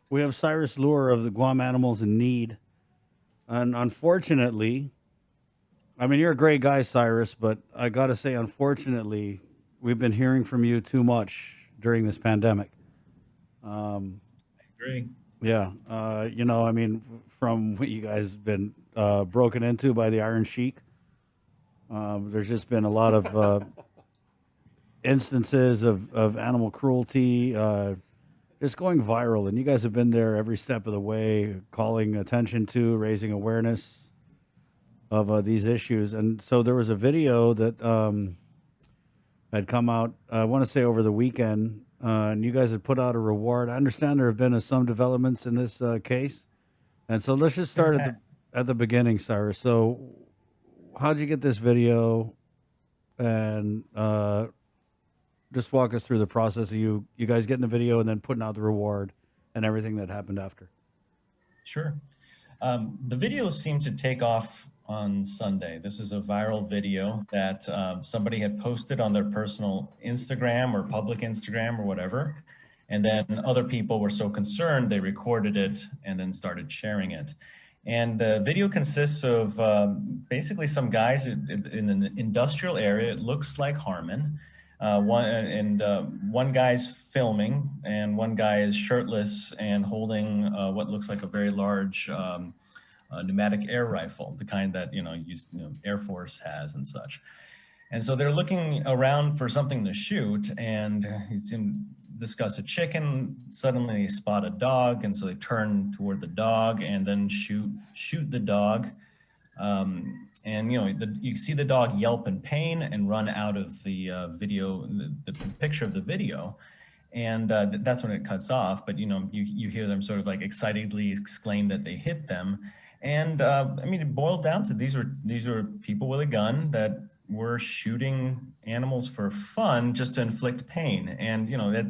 We have Cyrus Lure of the Guam Animals in Need. And unfortunately, I mean, you're a great guy, Cyrus, but I got to say, unfortunately, we've been hearing from you too much during this pandemic. Um, Agree. yeah. I mean, from what you guys have been broken into by the Iron Sheik, there's just been a lot of instances of animal cruelty. Just going viral, and you guys have been there every step of the way, calling attention to, raising awareness of these issues. And so there was a video that had come out, I want to say over the weekend, and you guys had put out a reward. I understand there have been some developments in this case, and so let's just There start ha- at the beginning, Cyrus. So, how'd you get this video, and just walk us through the process of you guys getting the video and then putting out the reward and everything that happened after. Sure. The video seemed to take off on Sunday. This is a viral video that somebody had posted on their personal Instagram or public Instagram or whatever. And then other people were so concerned, they recorded it and then started sharing it. And the video consists of basically some guys in an industrial area. It looks like Harmon. One guy's filming, and one guy is shirtless and holding what looks like a very large pneumatic air rifle, the kind that Air Force has and such. And so they're looking around for something to shoot, and it's in discuss a chicken. Suddenly they spot a dog, and so they turn toward the dog and then shoot the dog. And you see the dog yelp in pain and run out of the video, the picture of the video, and that's when it cuts off. But you hear them sort of like excitedly exclaim that they hit them, and I mean it boiled down to these were people with a gun that were shooting animals for fun just to inflict pain, and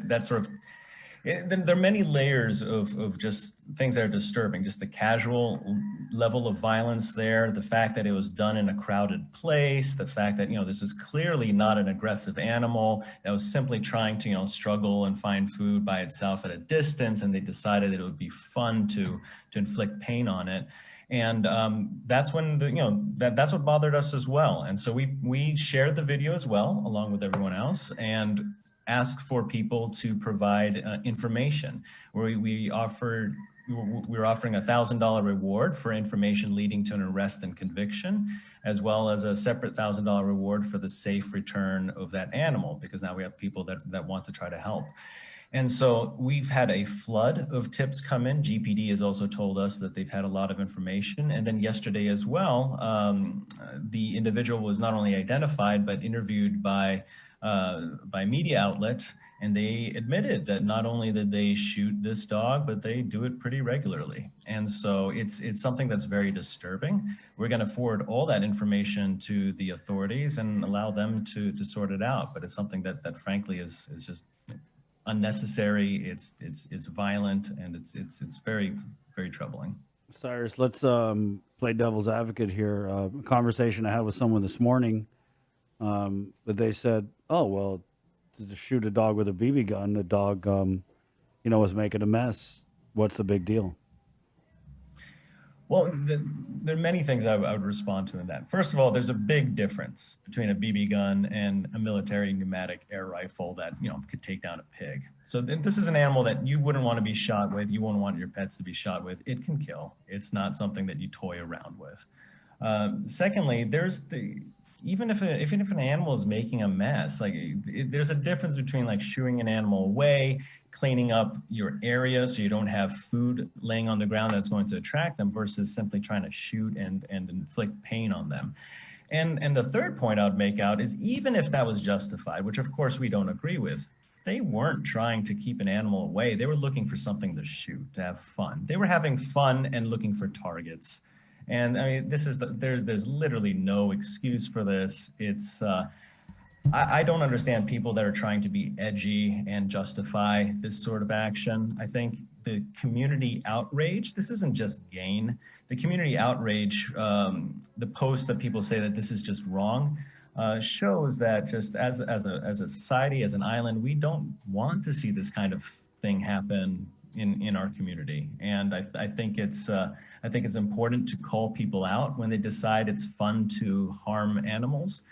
that sort of there are many layers of just things that are disturbing. Just the casual level of violence there, the fact that it was done in a crowded place, the fact that this is clearly not an aggressive animal that was simply trying to struggle and find food by itself at a distance, and they decided that it would be fun to inflict pain on it. And that's when that's what bothered us as well. And so we shared the video as well along with everyone else, and ask for people to provide information. We offered we were offering $1,000 reward for information leading to an arrest and conviction, as well as a separate $1,000 reward for the safe return of that animal, because now we have people that want to try to help. And so we've had a flood of tips come in. GPD has also told us that they've had a lot of information. And then yesterday as well, the individual was not only identified, but interviewed by media outlets, and they admitted that not only did they shoot this dog, but they do it pretty regularly. And so it's something that's very disturbing. We're going to forward all that information to the authorities and allow them to sort it out. But it's something that frankly is just unnecessary. It's violent, and it's very, very troubling. Cyrus, let's play devil's advocate here. A conversation I had with someone this morning, but they said, "Oh well, to shoot a dog with a BB gun, the dog, was making a mess. What's the big deal?" Well, there are many things I would respond to in that. First of all, there's a big difference between a BB gun and a military pneumatic air rifle that could take down a pig. So this is an animal that you wouldn't want to be shot with. You wouldn't want your pets to be shot with. It can kill. It's not something that you toy around with. Secondly, even if an animal is making a mess, like there's a difference between like shooing an animal away, cleaning up your area so you don't have food laying on the ground that's going to attract them, versus simply trying to shoot and inflict pain on them. And the third point I would make out is, even if that was justified, which of course we don't agree with, they weren't trying to keep an animal away. They were looking for something to shoot, to have fun. They were having fun and looking for targets. And I mean, there's literally no excuse for this. I don't understand people that are trying to be edgy and justify this sort of action. I think the community outrage, this isn't just gain. The community outrage, the post that people say that this is just wrong, shows that just as a society, as an island, we don't want to see this kind of thing happen in our community. And I think it's important to call people out when they decide it's fun to harm animals,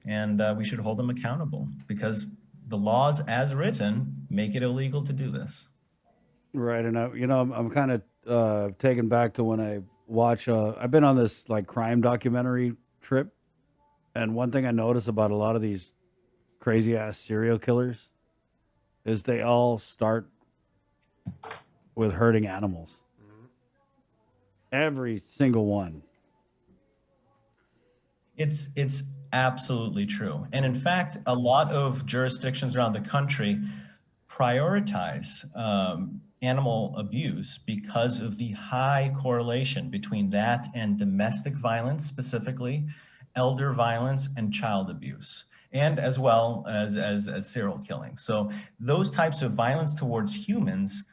and we should hold them accountable because the laws as written make it illegal to do this. Right, and I'm kind of taken back to when I watch. I've been on this like crime documentary trip, and one thing I notice about a lot of these crazy ass serial killers is they all start with hurting animals. Every single one. It's absolutely true. And in fact, a lot of jurisdictions around the country prioritize animal abuse because of the high correlation between that and domestic violence, specifically elder violence and child abuse, and as well as serial killing. So those types of violence towards humans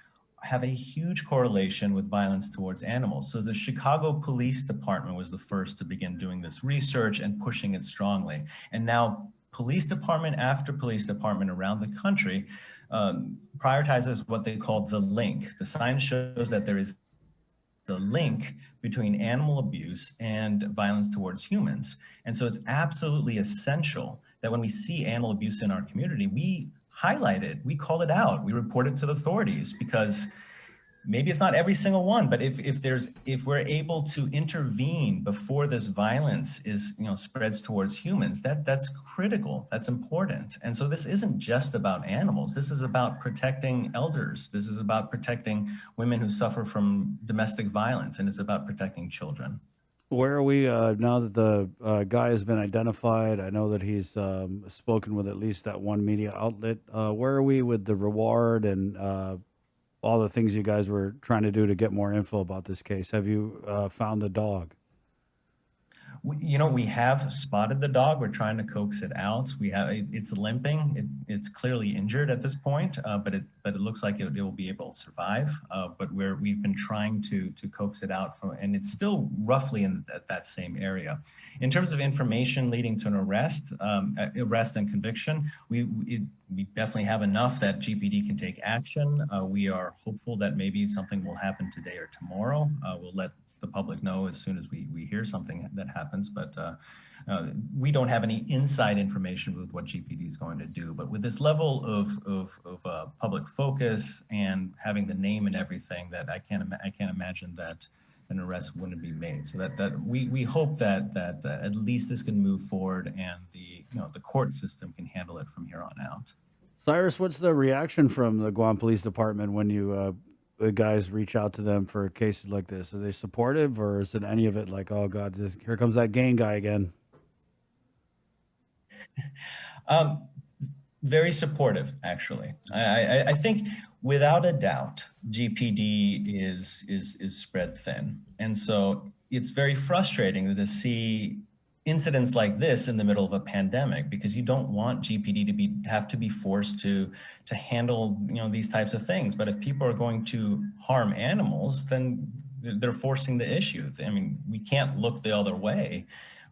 have a huge correlation with violence towards animals. So the Chicago Police Department was the first to begin doing this research and pushing it strongly. And now police department after police department around the country prioritizes what they call the link. The science shows that there is the link between animal abuse and violence towards humans. And so it's absolutely essential that when we see animal abuse in our community, we highlight it, we call it out, we report it to the authorities, because maybe it's not every single one, but if we're able to intervene before this violence spreads towards humans, that's critical, that's important. And so this isn't just about animals. This is about protecting elders. This is about protecting women who suffer from domestic violence, and it's about protecting children. Where are we now that the guy has been identified? I know that he's spoken with at least that one media outlet. Where are we with the reward and all the things you guys were trying to do to get more info about this case? Have you found the dog? We have spotted the dog. We're trying to coax it out. It's limping. It's clearly injured at this point, but it looks like it will be able to survive. But we've been trying to coax it out and it's still roughly in that same area. In terms of information leading to an arrest and conviction, we definitely have enough that GPD can take action. We are hopeful that maybe something will happen today or tomorrow. We'll let the public know as soon as we hear something that happens, but we don't have any inside information with what GPD is going to do. But with this level of public focus and having the name and everything, that I can't imagine that an arrest wouldn't be made. So that we hope that at least this can move forward and the court system can handle it from here on out. Cyrus, what's the reaction from the Guam Police Department when you the guys reach out to them for cases like this? Are they supportive, or is it any of it like, oh God, here comes that gang guy again? Very supportive, actually. I think without a doubt, GPD is spread thin, and so it's very frustrating to see incidents like this in the middle of a pandemic, because you don't want GPD to have to be forced to handle these types of things. But if people are going to harm animals, then they're forcing the issue. I mean, we can't look the other way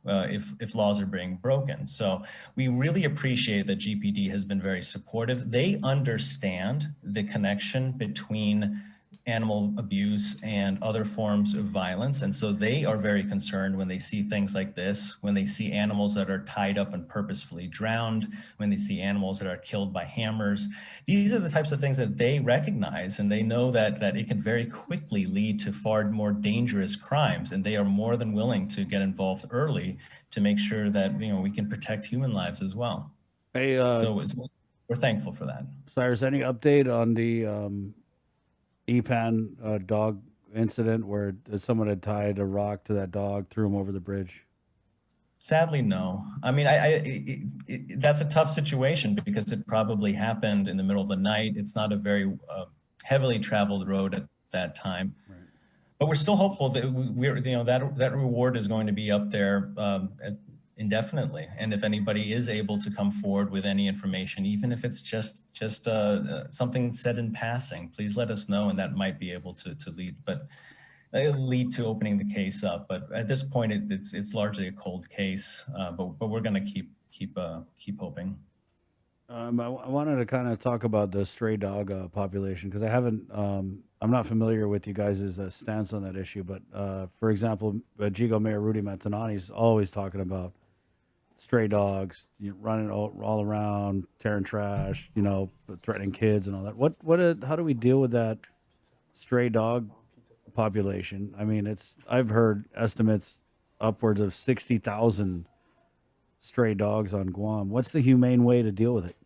if laws are being broken. So we really appreciate that GPD has been very supportive. They understand the connection between animal abuse and other forms of violence. And so they are very concerned when they see things like this, when they see animals that are tied up and purposefully drowned, when they see animals that are killed by hammers. These are the types of things that they recognize, and they know that it can very quickly lead to far more dangerous crimes. And they are more than willing to get involved early to make sure that we can protect human lives as well. Hey, So we're thankful for that. Cyrus, any update on the EPAN dog incident where someone had tied a rock to that dog, threw him over the bridge? Sadly, no. I mean, that's a tough situation because it probably happened in the middle of the night. It's not a very heavily traveled road at that time. Right. But we're still hopeful that that reward is going to be up there indefinitely. And if anybody is able to come forward with any information, even if it's just something said in passing, please let us know, and that might be able to lead to opening the case up. But at this point, it's largely a cold case. But we're going to keep hoping. I wanted to kind of talk about the stray dog population, because I I'm not familiar with you guys' stance on that issue, but for example, Gigo Mayor Rudy Mantanani is always talking about stray dogs running all around, tearing trash, threatening kids and all that. How do we deal with that stray dog population? I mean, I've heard estimates upwards of 60,000 stray dogs on Guam. What's the humane way to deal with it?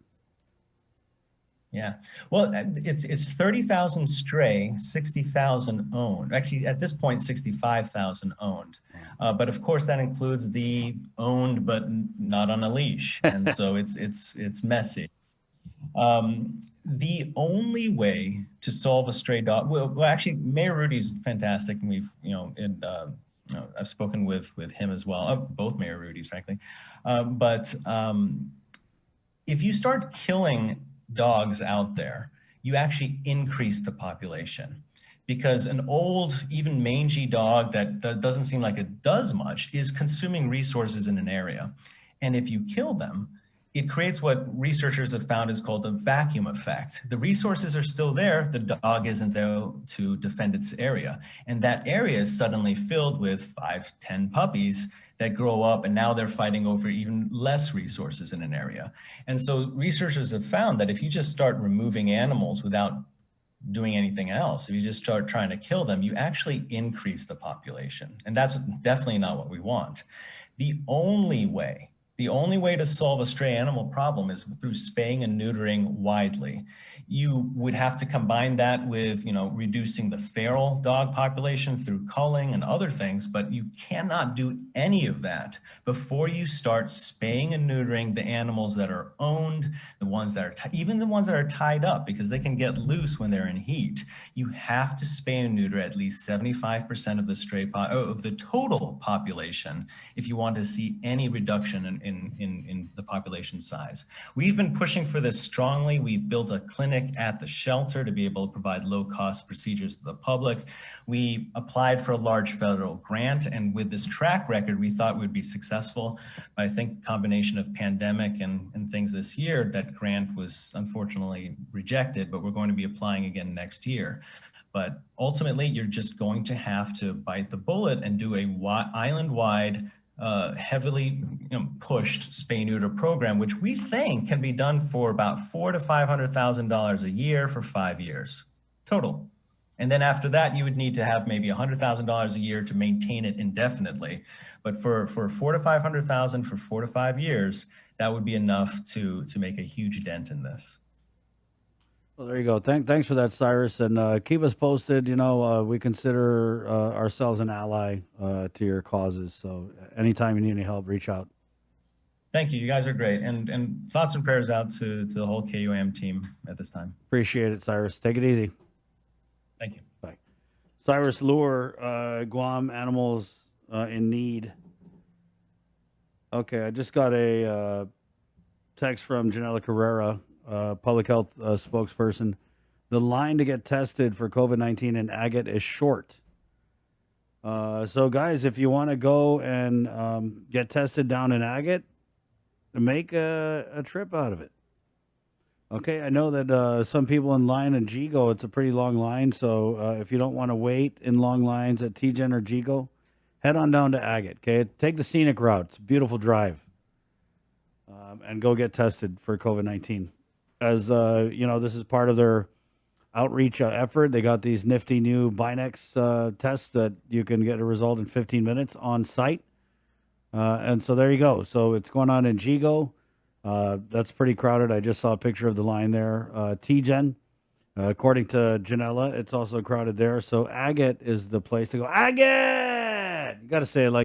Yeah, well, it's 30,000 stray, 60,000 owned. Actually, at this point, 65,000 owned. But of course, that includes the owned but not on a leash, and so it's messy. The only way to solve a stray dog, well, actually, Mayor Rudy's fantastic, and we've I've spoken with him as well, both Mayor Rudy's, frankly. But if you start killing dogs out there, you actually increase the population, because an old, even mangy dog that doesn't seem like it does much is consuming resources in an area. And if you kill them, it creates what researchers have found is called a vacuum effect. The resources are still there, the dog isn't there to defend its area. And that area is suddenly filled with 5, 10 puppies that grow up, and now they're fighting over even less resources in an area. And so researchers have found that if you just start removing animals without doing anything else, if you just start trying to kill them, you actually increase the population. And that's definitely not what we want. The only way to solve a stray animal problem is through spaying and neutering widely. You would have to combine that with, reducing the feral dog population through culling and other things, but you cannot do any of that before you start spaying and neutering the animals that are owned, the ones that are, even the ones that are tied up, because they can get loose when they're in heat. You have to spay and neuter at least 75% of the of the total population if you want to see any reduction in the population size. We've been pushing for this strongly. We've built a clinic at the shelter to be able to provide low-cost procedures to the public. We applied for a large federal grant, and with this track record, we thought we'd be successful. But I think combination of pandemic and things this year, that grant was unfortunately rejected, but we're going to be applying again next year. But ultimately, you're just going to have to bite the bullet and do a island-wide heavily pushed spay-neuter program, which we think can be done for about $400,000 to $500,000 a year for 5 years total. And then after that, you would need to have maybe $100,000 a year to maintain it indefinitely. But for $400,000 to $500,000 for 4 to 5 years, that would be enough to make a huge dent in this. Well, there you go. Thanks for that, Cyrus, and keep us posted. We consider ourselves an ally to your causes. So anytime you need any help, reach out. Thank you. You guys are great. And thoughts and prayers out to the whole KUAM team at this time. Appreciate it, Cyrus. Take it easy. Thank you. Bye. Cyrus Lure, Guam Animals in Need. Okay, I just got a text from Janella Carrera, public health spokesperson. The line to get tested for COVID-19 in Agate is short. So, guys, if you want to go and get tested down in Agate, make a trip out of it. Okay, I know that some people in line in Gigo, it's a pretty long line. So if you don't want to wait in long lines at TGen or Gigo, head on down to Agate. Okay, take the scenic route. It's a beautiful drive, and go get tested for COVID-19. As this is part of their outreach effort. They got these nifty new Binex tests that you can get a result in 15 minutes on site. And so there you go. So it's going on in Gigo. That's pretty crowded. I just saw a picture of the line there. TGen, according to Janella, it's also crowded there. So Agate is the place to go. Agate! You got to say it like